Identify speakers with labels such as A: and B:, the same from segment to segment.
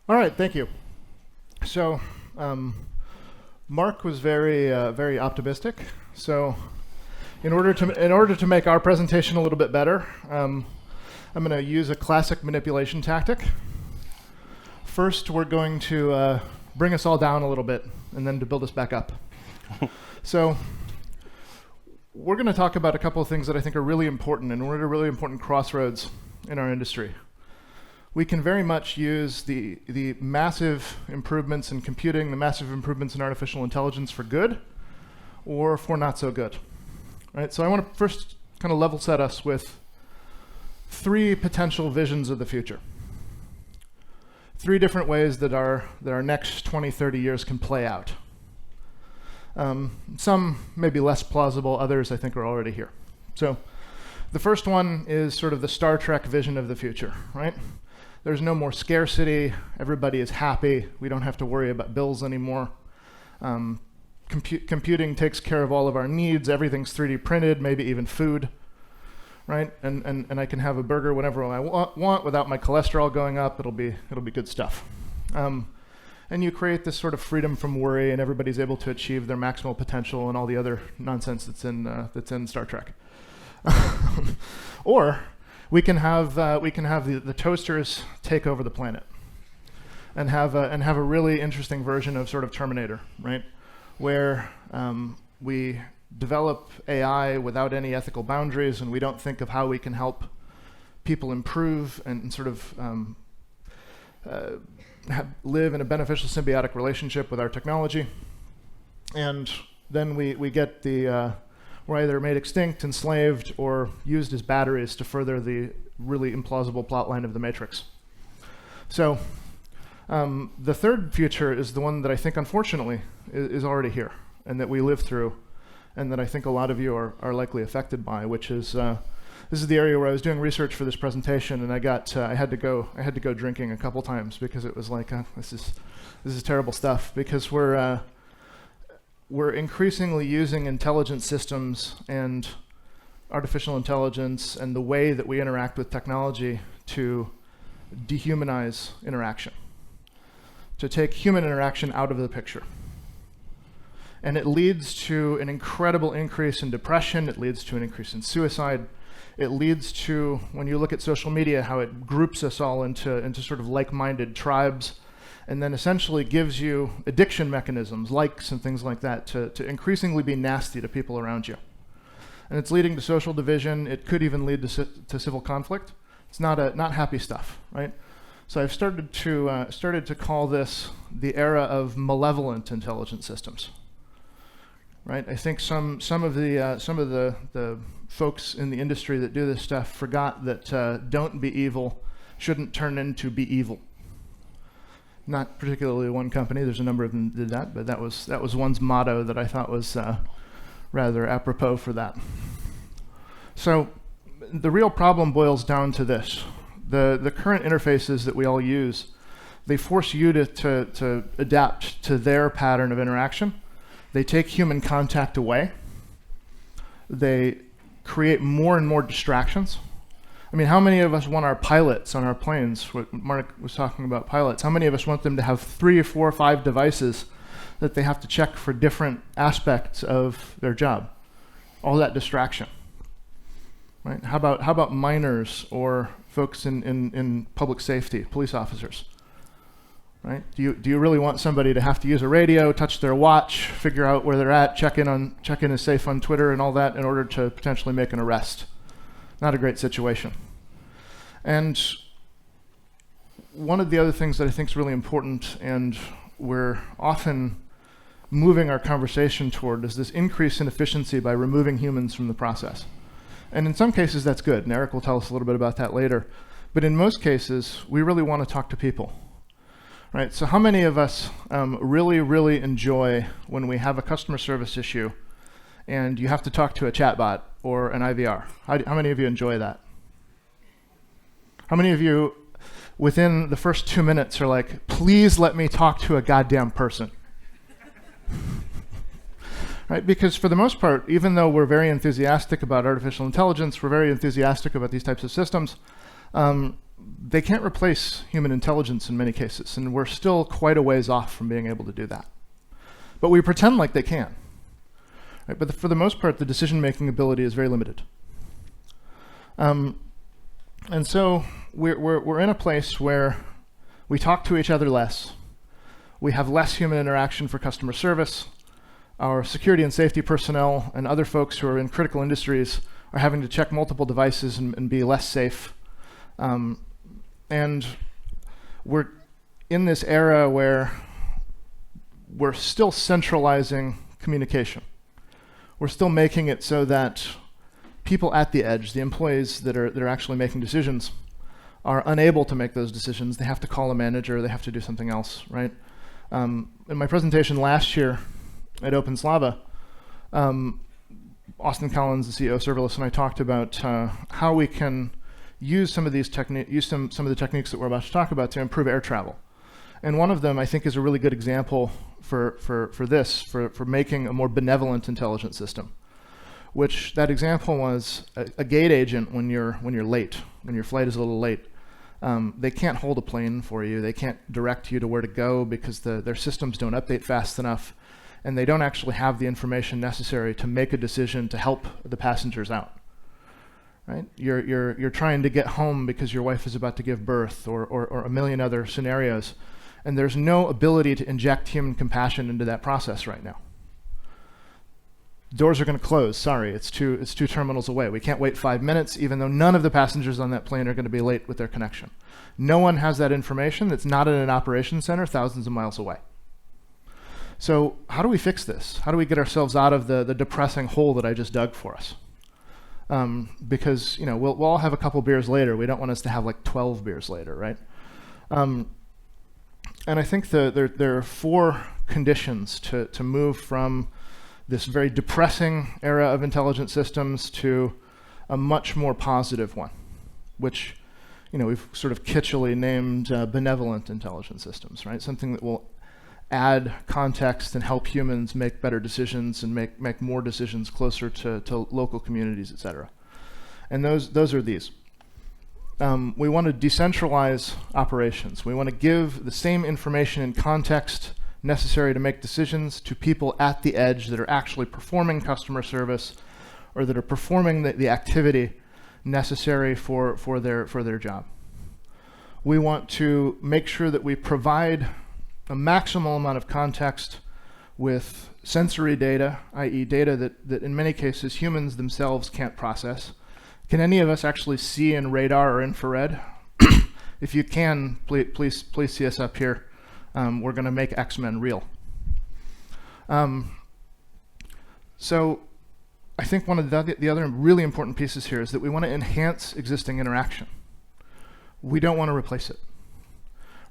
A: All right, thank you. So, Mark was very optimistic. So, in order to make our presentation a little bit better, I'm going to use a classic manipulation tactic. First, we're going to bring us all down a little bit, and then to build us back up. So, we're going to talk about a couple of things that I think are really important, and we're at a really important crossroads in our industry. We can very much use the massive improvements in computing, the massive improvements in artificial intelligence for good, or for not so good. Right? So I want to first kind of level set us with three potential visions of the future. Three different ways that our next 20, 30 years can play out. Some may be less plausible, others I think are already here. So the first one is sort of the Star Trek vision of the future, right? There's no more scarcity, everybody is happy, we don't have to worry about bills anymore. Computing takes care of all of our needs, everything's 3D printed, maybe even food, right? And I can have a burger whenever I want without my cholesterol going up, it'll be good stuff. And you create this sort of freedom from worry, and everybody's able to achieve their maximal potential and all the other nonsense that's in Star Trek. Or we can have the toasters take over the planet, and have a really interesting version of sort of Terminator, right? Where we develop AI without any ethical boundaries, and we don't think of how we can help people improve and sort of live in a beneficial symbiotic relationship with our technology. And then we get we're either made extinct, enslaved, or used as batteries to further the really implausible plotline of the Matrix. So the third future is the one that I think, unfortunately, is already here, and that we live through, and that I think a lot of you are likely affected by, which is this is the area where I was doing research for this presentation, and I had to go drinking a couple times because it was like this is terrible stuff, because we're increasingly using intelligent systems and artificial intelligence and the way that we interact with technology to dehumanize interaction, to take human interaction out of the picture. And it leads to an incredible increase in depression, it leads to an increase in suicide, it leads to, when you look at social media, how it groups us all into sort of like-minded tribes, and then essentially gives you addiction mechanisms, likes and things like that, to increasingly be nasty to people around you. And it's leading to social division. It could even lead to civil conflict. It's not happy stuff, right? So I've started to call this the era of malevolent intelligent systems, right? I think some of the folks in the industry that do this stuff forgot that don't be evil shouldn't turn into be evil. Not particularly one company, there's a number of them that did that, but that was one's motto that I thought was rather apropos for that. So the real problem boils down to this. The current interfaces that we all use, they force you to adapt to their pattern of interaction. They take human contact away. They create more and more distractions. I mean, how many of us want our pilots on our planes? What Mark was talking about pilots. How many of us want them to have 3 or 4 or 5 devices that they have to check for different aspects of their job? All that distraction, right? How about minors or folks in public safety, police officers, right? Do you really want somebody to have to use a radio, touch their watch, figure out where they're at, check in is safe on Twitter and all that in order to potentially make an arrest? Not a great situation. And one of the other things that I think is really important, and we're often moving our conversation toward, is this increase in efficiency by removing humans from the process. And in some cases that's good, and Eric will tell us a little bit about that later. But in most cases, we really want to talk to people, right? So how many of us really enjoy when we have a customer service issue and you have to talk to a chatbot or an IVR? How many of you enjoy that? How many of you, within the first 2 minutes, are like, please let me talk to a goddamn person? Right? Because for the most part, even though we're very enthusiastic about artificial intelligence, we're very enthusiastic about these types of systems, they can't replace human intelligence in many cases, and we're still quite a ways off from being able to do that. But we pretend like they can. Right? But for the most part, the decision-making ability is very limited. And so we're in a place where we talk to each other less. We have less human interaction for customer service. Our security and safety personnel and other folks who are in critical industries are having to check multiple devices and be less safe. And we're in this era where we're still centralizing communication. We're still making it so that people at the edge, the employees that are actually making decisions, are unable to make those decisions. They have to call a manager, they have to do something else, right? In my presentation last year at OpenSlava, Austin Collins, the CEO of Serverless, and I talked about how we can use some of these some of the techniques that we're about to talk about to improve air travel. And one of them, I think, is a really good example for making a more benevolent intelligent system. Which that example was a gate agent when you're late, when your flight is a little late. They can't hold a plane for you. They can't direct you to where to go because their systems don't update fast enough, and they don't actually have the information necessary to make a decision to help the passengers out. Right? You're trying to get home because your wife is about to give birth, or a million other scenarios, and there's no ability to inject human compassion into that process right now. Doors are going to close. Sorry, it's two terminals away. We can't wait 5 minutes, even though none of the passengers on that plane are going to be late with their connection. No one has that information that's not in an operations center thousands of miles away. So how do we fix this? How do we get ourselves out of the depressing hole that I just dug for us? Because we'll all have a couple beers later. We don't want us to have like 12 beers later, right? And I think there are 4 conditions to move from this very depressing era of intelligent systems to a much more positive one, which we've sort of kitschily named benevolent intelligent systems, right? Something that will add context and help humans make better decisions and make more decisions closer to local communities, et cetera. And those are these. We want to decentralize operations. We want to give the same information and context necessary to make decisions to people at the edge that are actually performing customer service or that are performing the activity necessary for their job. We want to make sure that we provide a maximal amount of context with sensory data, i.e. data that in many cases humans themselves can't process. Can any of us actually see in radar or infrared? If you can, please see us up here. We're going to make X-Men real. So I think one of the other really important pieces here is that we want to enhance existing interaction. We don't want to replace it.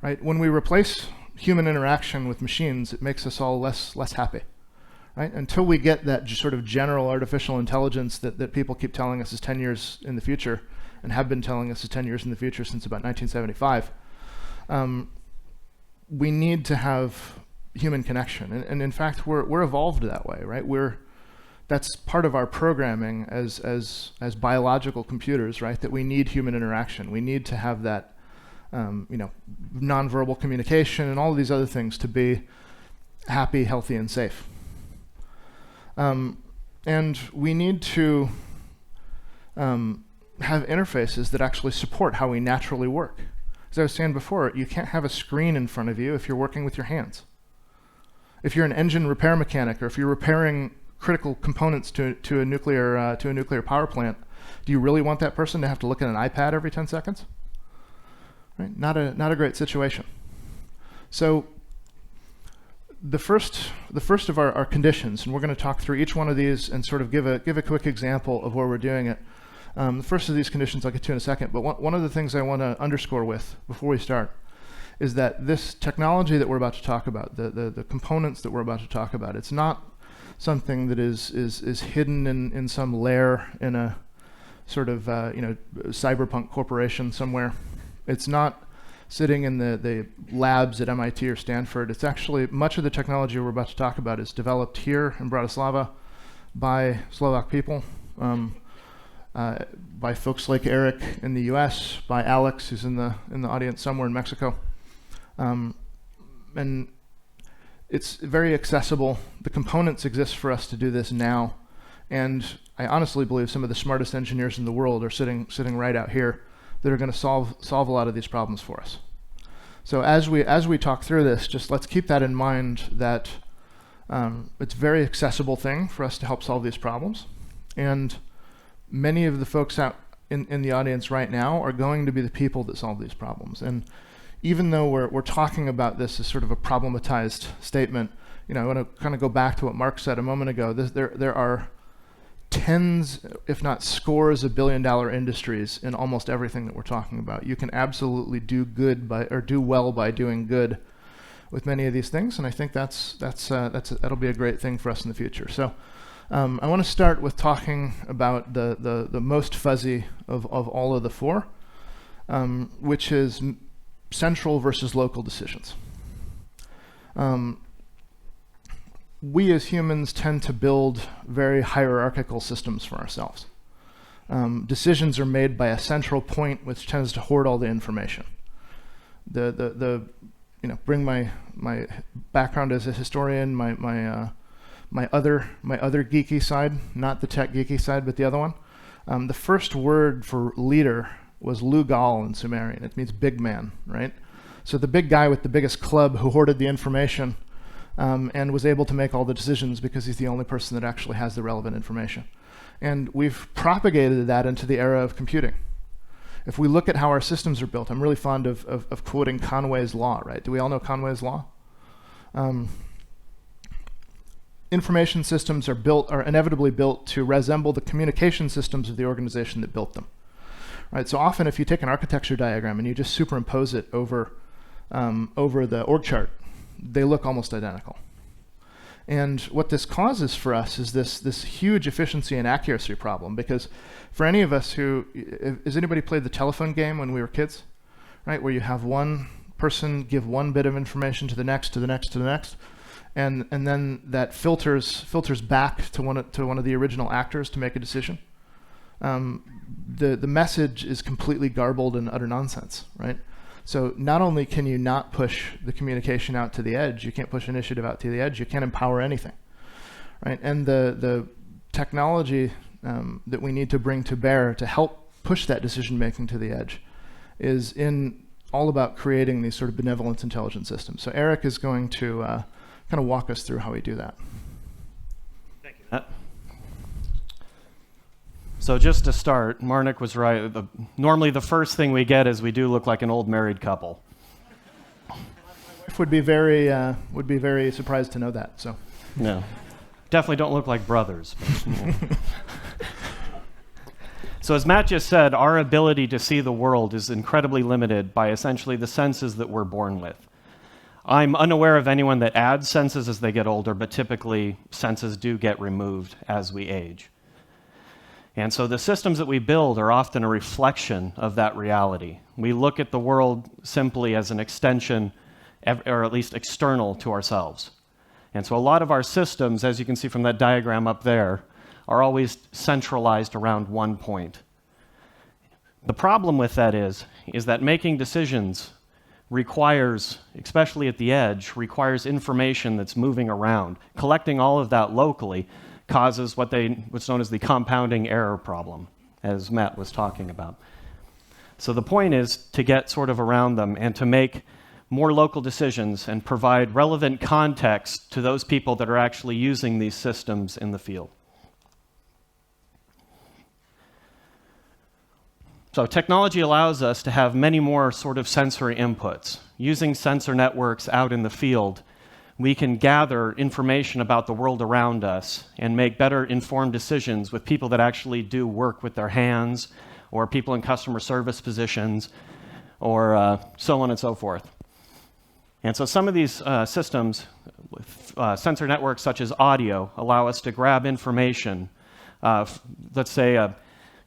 A: Right? When we replace human interaction with machines, it makes us all less happy. Right? Until we get that sort of general artificial intelligence that people keep telling us is 10 years in the future, and have been telling us is 10 years in the future since about 1975, we need to have human connection. And in fact, we're evolved that way, right? That's part of our programming as biological computers, right? That we need human interaction. We need to have that, nonverbal communication and all of these other things to be happy, healthy, and safe. And we need to have interfaces that actually support how we naturally work. As I was saying before, you can't have a screen in front of you if you're working with your hands. If you're an engine repair mechanic, or if you're repairing critical components to a nuclear power plant, do you really want that person to have to look at an iPad every 10 seconds? Right? Not a great situation. So the first of our conditions, and we're going to talk through each one of these and sort of give a quick example of where we're doing it. The first of these conditions I'll get to in a second, but one of the things I want to underscore with before we start is that this technology that we're about to talk about, the components that we're about to talk about, it's not something that is hidden in some lair in a sort of cyberpunk corporation somewhere. It's not sitting in the labs at MIT or Stanford. It's actually, much of the technology we're about to talk about is developed here in Bratislava by Slovak people. by folks like Eric in the US, by Alex, who's in the audience somewhere in Mexico. And it's very accessible. The components exist for us to do this now. And I honestly believe some of the smartest engineers in the world are sitting right out here that are going to solve a lot of these problems for us. So as we talk through this, just let's keep that in mind, that it's a very accessible thing for us to help solve these problems. And many of the folks out in the audience right now are going to be the people that solve these problems. And even though we're talking about this as sort of a problematized statement, I want to kind of go back to what Mark said a moment ago. There are tens, if not scores, of billion-dollar industries in almost everything that we're talking about. You can absolutely do well by doing good with many of these things, and I think that'll be a great thing for us in the future. So I want to start with talking about the most fuzzy of all of the four, which is central versus local decisions. We as humans tend to build very hierarchical systems for ourselves. Decisions are made by a central point which tends to hoard all the information. Bring my background as a historian, my other geeky side, not the tech geeky side, but the other one. The first word for leader was Lugal in Sumerian. It means big man, right? So the big guy with the biggest club who hoarded the information and was able to make all the decisions because he's the only person that actually has the relevant information. And we've propagated that into the era of computing. If we look at how our systems are built, I'm really fond of quoting Conway's Law, right? Do we all know Conway's Law? Information systems are inevitably built to resemble the communication systems of the organization that built them. Right? So often if you take an architecture diagram and you just superimpose it over the org chart, they look almost identical. And what this causes for us is this huge efficiency and accuracy problem, because for any of us has anybody played the telephone game when we were kids? Right, where you have one person give one bit of information to the next, to the next, to the next, and then that filters back to one of the original actors to make a decision. The message is completely garbled and utter nonsense, right? So not only can you not push the communication out to the edge, you can't push initiative out to the edge, you can't empower anything, right? And the technology that we need to bring to bear to help push that decision making to the edge is all about creating these sort of benevolent intelligent systems. So Eric is going to kind of walk us through how we do that.
B: Thank you, Matt. So just to start, Marnik was right. Normally the first thing we get is we do look like an old married couple.
A: My wife would be very surprised to know that. So.
B: No, definitely don't look like brothers. But, So as Matt just said, our ability to see the world is incredibly limited by essentially the senses that we're born with. I'm unaware of anyone that adds senses as they get older, but typically senses do get removed as we age. And so the systems that we build are often a reflection of that reality. We look at the world simply as an extension, or at least external to ourselves. And so a lot of our systems, as you can see from that diagram up there, are always centralized around one point. The problem with that is that making decisions requires, especially at the edge, requires information that's moving around. Collecting all of that locally causes what's known as the compounding error problem, as Matt was talking about. So the point is to get sort of around them and to make more local decisions and provide relevant context to those people that are actually using these systems in the field. So technology allows us to have many more sort of sensory inputs. Using sensor networks out in the field, we can gather information about the world around us and make better informed decisions with people that actually do work with their hands, or people in customer service positions, or so on and so forth. And so some of these systems with sensor networks such as audio allow us to grab information. Let's say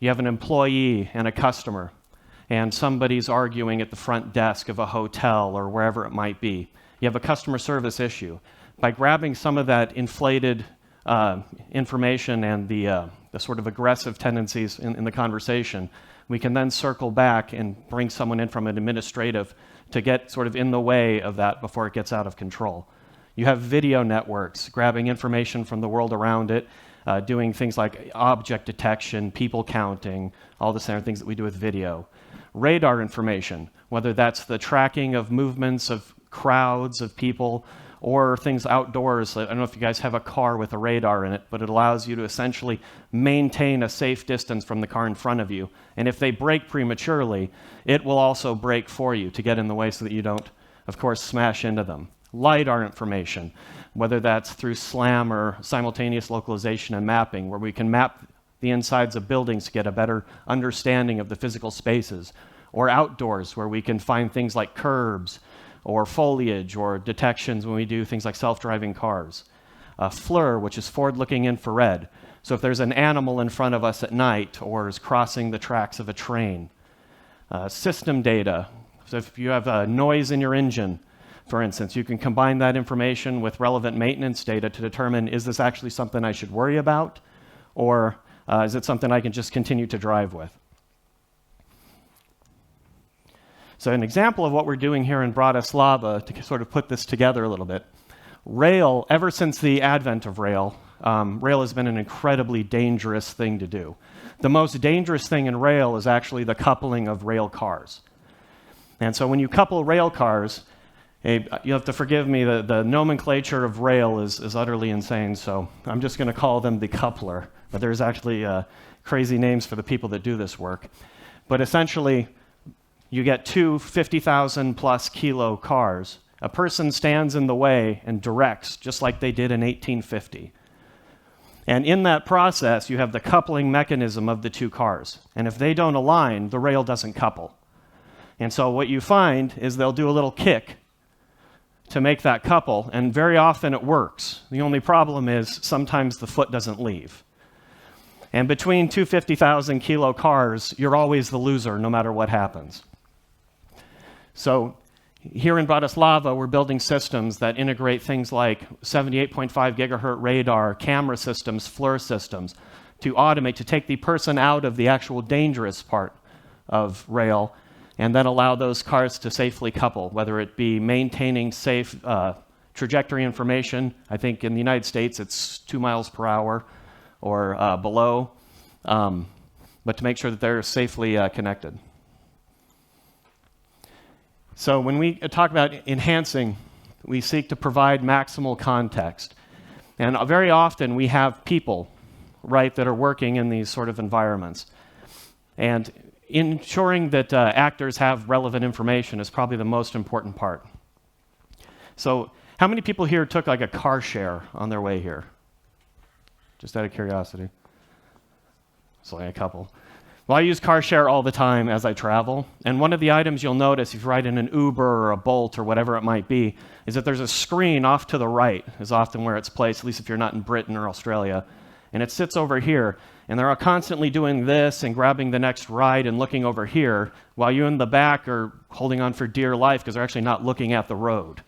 B: you have an employee and a customer, and somebody's arguing at the front desk of a hotel or wherever it might be. You have a customer service issue. By grabbing some of that inflated information and the sort of aggressive tendencies in the conversation, we can then circle back and bring someone in from an administrative to get sort of in the way of that before it gets out of control. You have video networks grabbing information from the world around it, doing things like object detection, people counting, all the same things that we do with video. Radar information, whether that's the tracking of movements of crowds of people or things outdoors. I don't know if you guys have a car with a radar in it, but it allows you to essentially maintain a safe distance from the car in front of you. And if they brake prematurely, it will also brake for you to get in the way so that you don't, of course, smash into them. LiDAR information, whether that's through SLAM or simultaneous localization and mapping, where we can map the insides of buildings to get a better understanding of the physical spaces, or outdoors, where we can find things like curbs, or foliage, or detections when we do things like self-driving cars. FLIR, which is forward-looking infrared. So if there's an animal in front of us at night or is crossing the tracks of a train. System data. So if you have a noise in your engine, for instance, you can combine that information with relevant maintenance data to determine, is this actually something I should worry about? Or is it something I can just continue to drive with? So an example of what we're doing here in Bratislava, to sort of put this together a little bit, rail, ever since the advent of rail, rail has been an incredibly dangerous thing to do. The most dangerous thing in rail is actually the coupling of rail cars. And so when you couple rail cars, you have to forgive me, the nomenclature of rail is utterly insane, so I'm just going to call them the coupler. But there's actually crazy names for the people that do this work. But essentially, you get two 50,000 plus kilo cars. A person stands in the way and directs, just like they did in 1850. And in that process, you have the coupling mechanism of the two cars. And if they don't align, the rail doesn't couple. And so what you find is they'll do a little kick to make that couple, and very often it works. The only problem is sometimes the foot doesn't leave. And between two 50,000 kilo cars, you're always the loser no matter what happens. So here in Bratislava, we're building systems that integrate things like 78.5 gigahertz radar, camera systems, FLIR systems, to automate, to take the person out of the actual dangerous part of rail, and then allow those cars to safely couple, whether it be maintaining safe trajectory information. I think in the United States it's 2 miles per hour or below, but to make sure that they're safely connected. So when we talk about enhancing, we seek to provide maximal context. And very often we have people, right, that are working in these sort of environments. And ensuring that actors have relevant information is probably the most important part. So how many people here took like a car share on their way here? Just out of curiosity. It's like a couple. Well, I use car share all the time as I travel, and one of the items you'll notice if you ride in an Uber or a Bolt or whatever it might be is that there's a screen off to the right, is often where it's placed, at least if you're not in Britain or Australia, and it sits over here, and they're constantly doing this and grabbing the next ride and looking over here, while you in the back are holding on for dear life because they're actually not looking at the road.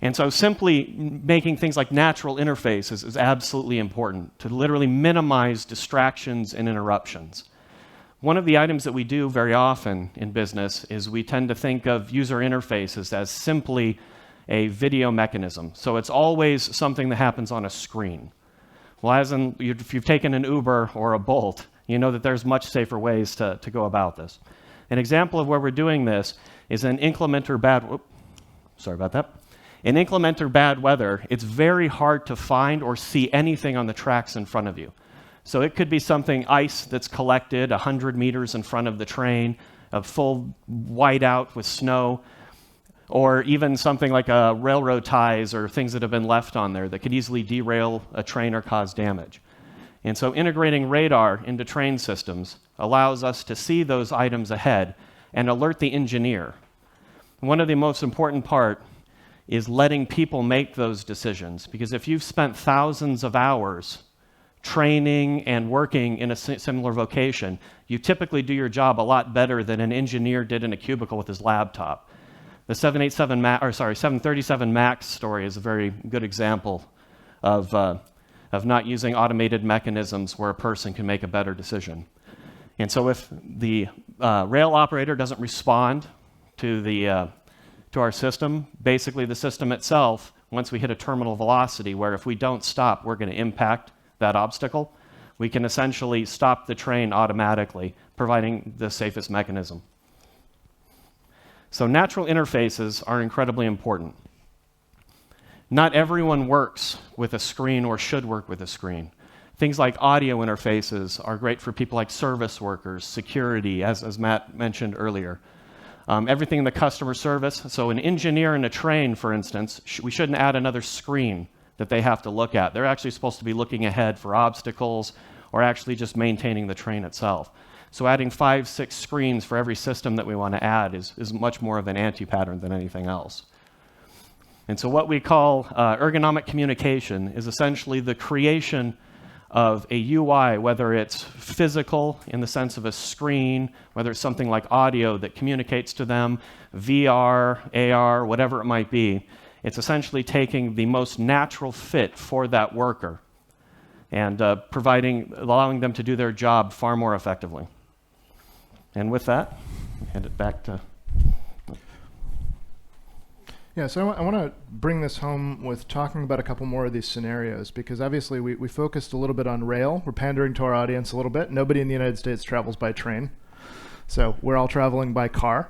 B: And so simply making things like natural interfaces is absolutely important to literally minimize distractions and interruptions. One of the items that we do very often in business is we tend to think of user interfaces as simply a video mechanism. So it's always something that happens on a screen. Well, as in, if you've taken an Uber or a Bolt, you know that there's much safer ways to go about this. An example of where we're doing this is in inclement or bad, sorry about that. In inclement or bad weather, it's very hard to find or see anything on the tracks in front of you. So it could be something, ice that's collected 100 meters in front of the train, a full whiteout with snow, or even something like railroad ties or things that have been left on there that could easily derail a train or cause damage. And so integrating radar into train systems allows us to see those items ahead and alert the engineer. One of the most important part is letting people make those decisions, because if you've spent thousands of hours training and working in a similar vocation, you typically do your job a lot better than an engineer did in a cubicle with his laptop. The 737 737 MAX story is a very good example of of not using automated mechanisms where a person can make a better decision. And so if the rail operator doesn't respond to our system, basically the system itself, once we hit a terminal velocity where if we don't stop, we're going to impact that obstacle, we can essentially stop the train automatically, providing the safest mechanism. So natural interfaces are incredibly important. Not everyone works with a screen or should work with a screen. Things like audio interfaces are great for people like service workers, security, as Matt mentioned earlier. Everything in the customer service. So an engineer in a train, for instance, we shouldn't add another screen that they have to look at. They're actually supposed to be looking ahead for obstacles or actually just maintaining the train itself. So adding 5, 6 screens for every system that we want to add is much more of an anti-pattern than anything else. And so what we call ergonomic communication is essentially the creation of a UI, whether it's physical in the sense of a screen, whether it's something like audio that communicates to them, VR, AR, whatever it might be. It's essentially taking the most natural fit for that worker and allowing them to do their job far more effectively. And with that, I'll hand it back to...
A: Yeah, so I want to bring this home with talking about a couple more of these scenarios, because obviously we focused a little bit on rail. We're pandering to our audience a little bit. Nobody in the United States travels by train, so we're all traveling by car.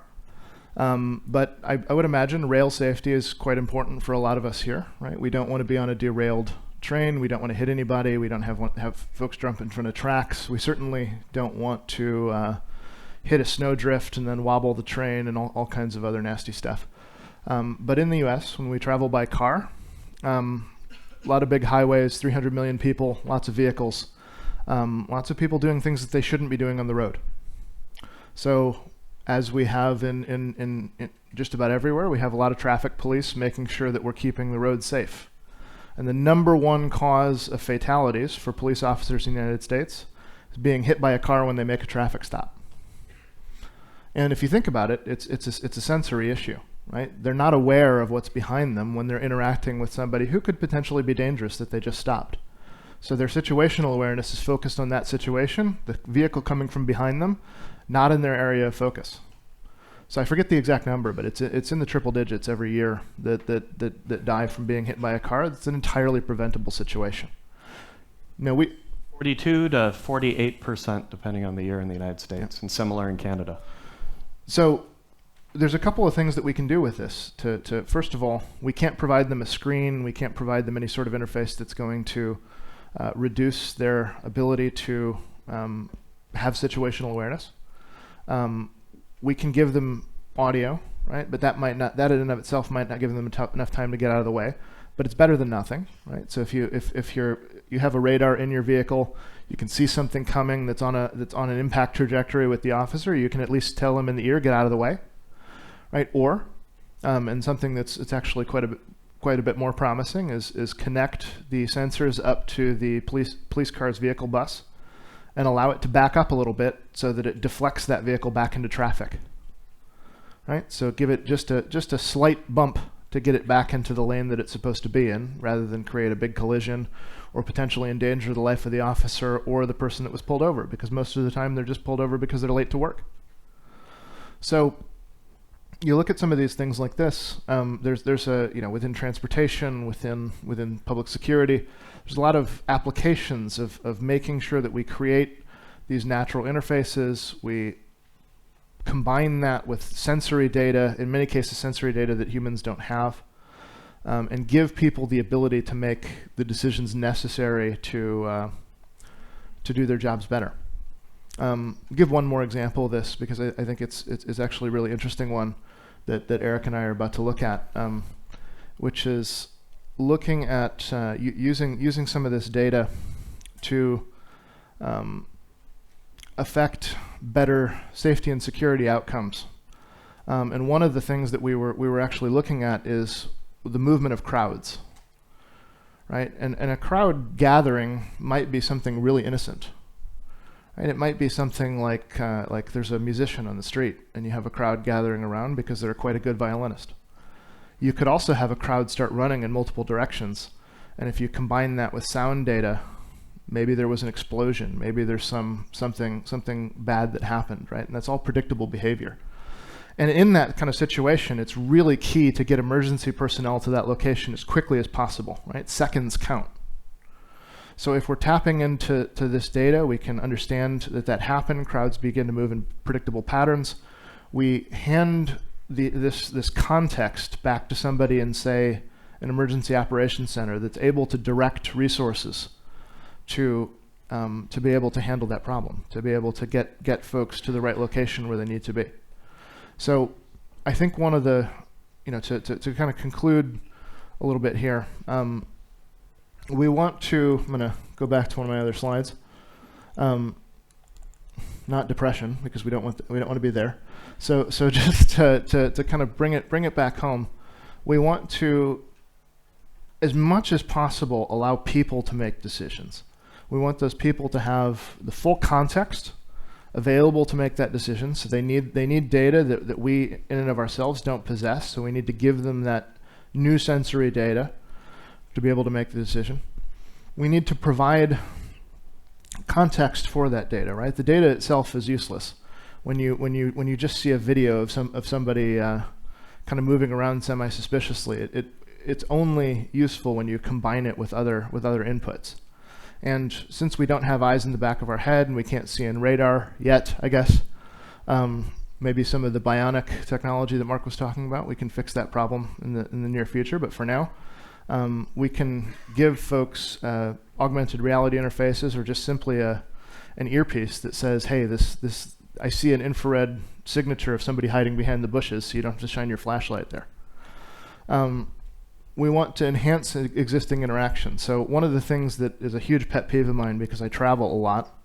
A: But I would imagine rail safety is quite important for a lot of us here, right? We don't want to be on a derailed train. We don't want to hit anybody. We don't have folks jump in front of tracks. We certainly don't want to hit a snowdrift and then wobble the train and all kinds of other nasty stuff. But in the US, when we travel by car, a lot of big highways, 300 million people, lots of vehicles, lots of people doing things that they shouldn't be doing on the road. So as we have in just about everywhere, we have a lot of traffic police making sure that we're keeping the roads safe. And the number one cause of fatalities for police officers in the United States is being hit by a car when they make a traffic stop. And if you think about it, it's a sensory issue. Right? They're not aware of what's behind them when they're interacting with somebody who could potentially be dangerous that they just stopped. So their situational awareness is focused on that situation, the vehicle coming from behind them, not in their area of focus. So I forget the exact number, but it's in the triple digits every year that die from being hit by a car. It's an entirely preventable situation. You
B: 42 to 48%, depending on the year in the United States, and similar in Canada.
A: So there's a couple of things that we can do with this. First of all, we can't provide them a screen. We can't provide them any sort of interface that's going to reduce their ability to have situational awareness. We can give them audio, right? But that in and of itself might not give them enough time to get out of the way. But it's better than nothing, right? So if you have a radar in your vehicle, you can see something coming that's on an impact trajectory with the officer. You can at least tell them in the ear, get out of the way. Right, or, and something it's actually quite a bit more promising is connect the sensors up to the police car's vehicle bus, and allow it to back up a little bit so that it deflects that vehicle back into traffic. Right, so give it just a slight bump to get it back into the lane that it's supposed to be in, rather than create a big collision or potentially endanger the life of the officer or the person that was pulled over, because most of the time they're just pulled over because they're late to work. So you look at some of these things like this. There's a within transportation, within public security, there's a lot of applications of making sure that we create these natural interfaces. We combine that with sensory data, in many cases sensory data that humans don't have, and give people the ability to make the decisions necessary to do their jobs better. Give one more example of this, because I think it's actually a really interesting one that Eric and I are about to look at, which is looking at using some of this data to affect better safety and security outcomes. And one of the things that we were actually looking at is the movement of crowds, right? And a crowd gathering might be something really innocent. And it might be something like there's a musician on the street and you have a crowd gathering around because they're quite a good violinist. You could also have a crowd start running in multiple directions, And if you combine that with sound data, maybe there was an explosion, maybe there's something bad that happened, right? And that's all predictable behavior. And in that kind of situation, it's really key to get emergency personnel to that location as quickly as possible, right? Seconds count. So if we're tapping into this data, we can understand that happened. Crowds begin to move in predictable patterns. We hand this context back to somebody in, say, an emergency operations center that's able to direct resources to be able to handle that problem, to be able to get folks to the right location where they need to be. So I think one of the, to kind of conclude a little bit here, we want to, I'm going to go back to one of my other slides. Not depression, because we don't want to be there. So just to kind of bring it back home, we want to, as much as possible, allow people to make decisions. We want those people to have the full context available to make that decision. So they need data that we in and of ourselves don't possess. So we need to give them that new sensory data to be able to make the decision. We need to provide context for that data, right? The data itself is useless. When you just see a video of somebody kind of moving around semi-suspiciously, it's only useful when you combine it with other inputs. And since we don't have eyes in the back of our head and we can't see in radar yet, I guess, maybe some of the bionic technology that Mark was talking about, we can fix that problem in the near future. But for now, we can give folks augmented reality interfaces, or just simply an earpiece that says, hey, this I see an infrared signature of somebody hiding behind the bushes, so you don't have to shine your flashlight there. We want to enhance existing interaction. So one of the things that is a huge pet peeve of mine, because I travel a lot,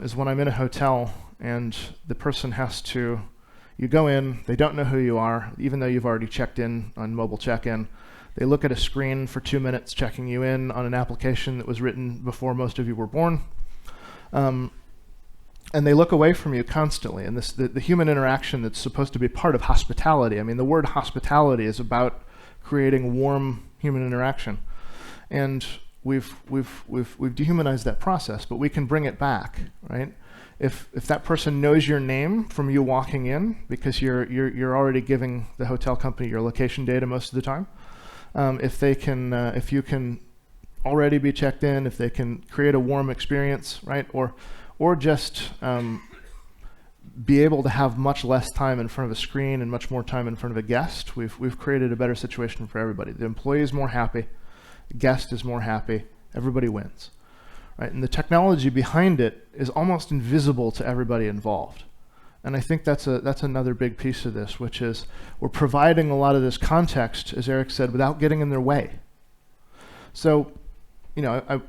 A: is when I'm in a hotel and the person has to, you go in, they don't know who you are, even though you've already checked in on mobile check-in. They look at a screen for 2 minutes checking you in on an application that was written before most of you were born. And they look away from you constantly. And the human interaction that's supposed to be part of hospitality, I mean, the word hospitality is about creating warm human interaction. And we've dehumanized that process, but we can bring it back, right? If that person knows your name from you walking in, because you're already giving the hotel company your location data most of the time, if you can already be checked in, if they can create a warm experience, right? Or just be able to have much less time in front of a screen and much more time in front of a guest, we've created a better situation for everybody. The employee is more happy, the guest is more happy, everybody wins, right? And the technology behind it is almost invisible to everybody involved. And I think that's another big piece of this, which is we're providing a lot of this context, as Eric said, without getting in their way. So, I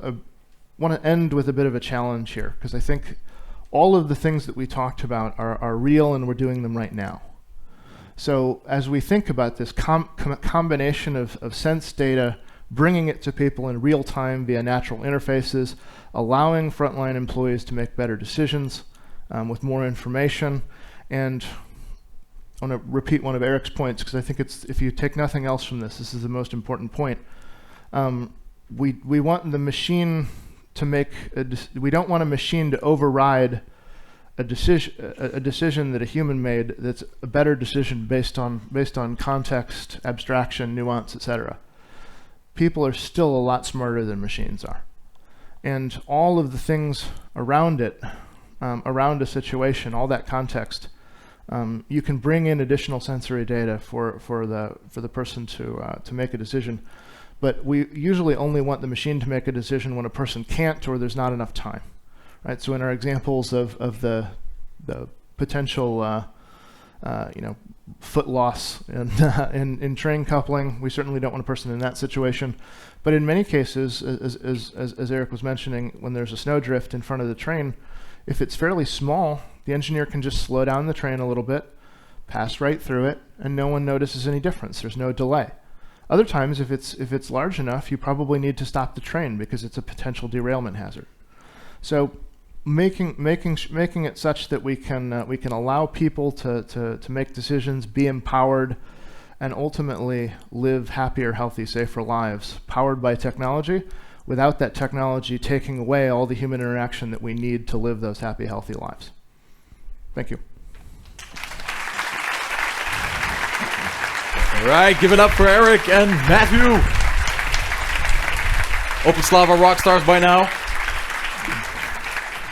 A: want to end with a bit of a challenge here, because I think all of the things that we talked about are real, and we're doing them right now. So as we think about this combination of sense data, bringing it to people in real time via natural interfaces, allowing frontline employees to make better decisions with more information, and I want to repeat one of Eric's points, because I think if you take nothing else from this is the most important point. We want the machine to make we don't want a machine to override a decision that a human made that's a better decision based on context, abstraction, nuance, etc. People are still a lot smarter than machines are, and all of the things around it, around a situation, all that context, you can bring in additional sensory data for the person to make a decision. But we usually only want the machine to make a decision when a person can't, or there's not enough time, right? So in our examples of the potential foot loss in train coupling, we certainly don't want a person in that situation. But in many cases, as Eric was mentioning, when there's a snowdrift in front of the train, if it's fairly small, the engineer can just slow down the train a little bit, pass right through it, and no one notices any difference. There's no delay. Other times, if it's large enough, you probably need to stop the train because it's a potential derailment hazard. So making it such that we can allow people to make decisions, be empowered, and ultimately live happier, healthy, safer lives powered by technology, without that technology taking away all the human interaction that we need to live those happy, healthy lives. Thank you.
C: All right, give it up for Eric and Matthew. Open Slava rock stars by now.